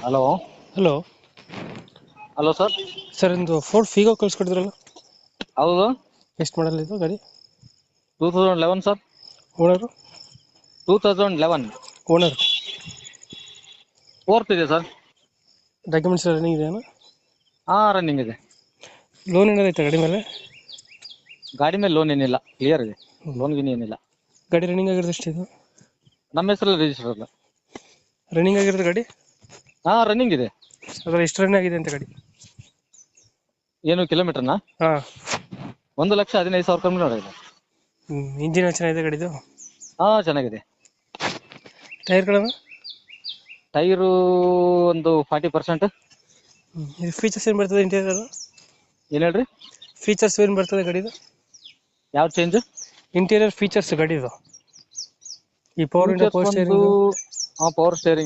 Hello. Hello hello sir. Sir, ಒಂದು Ford Figo ಕಳಿಸ್ಕೊಡಿದ್ರಲ್ಲ, ಹೌದು. ಎಷ್ಟು ಮಾಡಲ್ ಇದು ಗಾಡಿ? 2011 ಸರ್. ಓನರು? 2011 ಓನರ್ ಫೋರ್ತ್ ಇದೆ ಸರ್. ಡಾಕ್ಯುಮೆಂಟ್ಸ್ ರನ್ನಿಂಗ್ ಇದೆಯಾ? ರನ್ನಿಂಗ್ ಇದೆ. ಲೋನ್ ಏನಾರು ಐತೆ ಗಾಡಿ ಮೇಲೆ? ಗಾಡಿ ಮೇಲೆ ಲೋನ್ ಏನಿಲ್ಲ, ಕ್ಲಿಯರ್ ಇದೆ. ಲೋನ್ ಗಿನ್ ಏನಿಲ್ಲ. ಗಾಡಿ ರನ್ನಿಂಗ್ ಆಗಿರೋದು ಎಷ್ಟು ಇದು? ನಮ್ಮ ಹೆಸರಲ್ಲಿ ರಿಜಿಸ್ಟರ್ ಅಲ್ಲ. ರನ್ನಿಂಗ್ ಆಗಿರೋದು ಗಾಡಿ? ರನ್ನಿಂಗ್ ಇದೆ. ಅದ್ರ ಎಷ್ಟು ರನ್ ಆಗಿದೆ ಅಂತ ಗಾಡಿ? ಏನು ಕಿಲೋಮೀಟರ್ನ? ಹಾಂ. 1,15,000 ಕಿಲೋಮೀಟರ್ ಇದೆ. ಇಂಜಿನ್ ಚೆನ್ನಾಗಿದೆ ಗಾಡಿದು? ಚೆನ್ನಾಗಿದೆ. ಟೈರ್ಗಳನ್ನು? ಟೈರು ಒಂದು 40%. ಇದು ಫೀಚರ್ಸ್ ಏನು ಬರ್ತದೆ ಇಂಟೀರಿಯರ್? ಏನು ಹೇಳ್ರಿ? ಫೀಚರ್ಸ್ ಏನು ಬರ್ತದೆ ಗಾಡಿದು? ಯಾವ ಚೇಂಜ್? ಇಂಟೀರಿಯರ್ ಫೀಚರ್ಸ್ ಗಾಡಿದು ಈ power window, power steering, power steering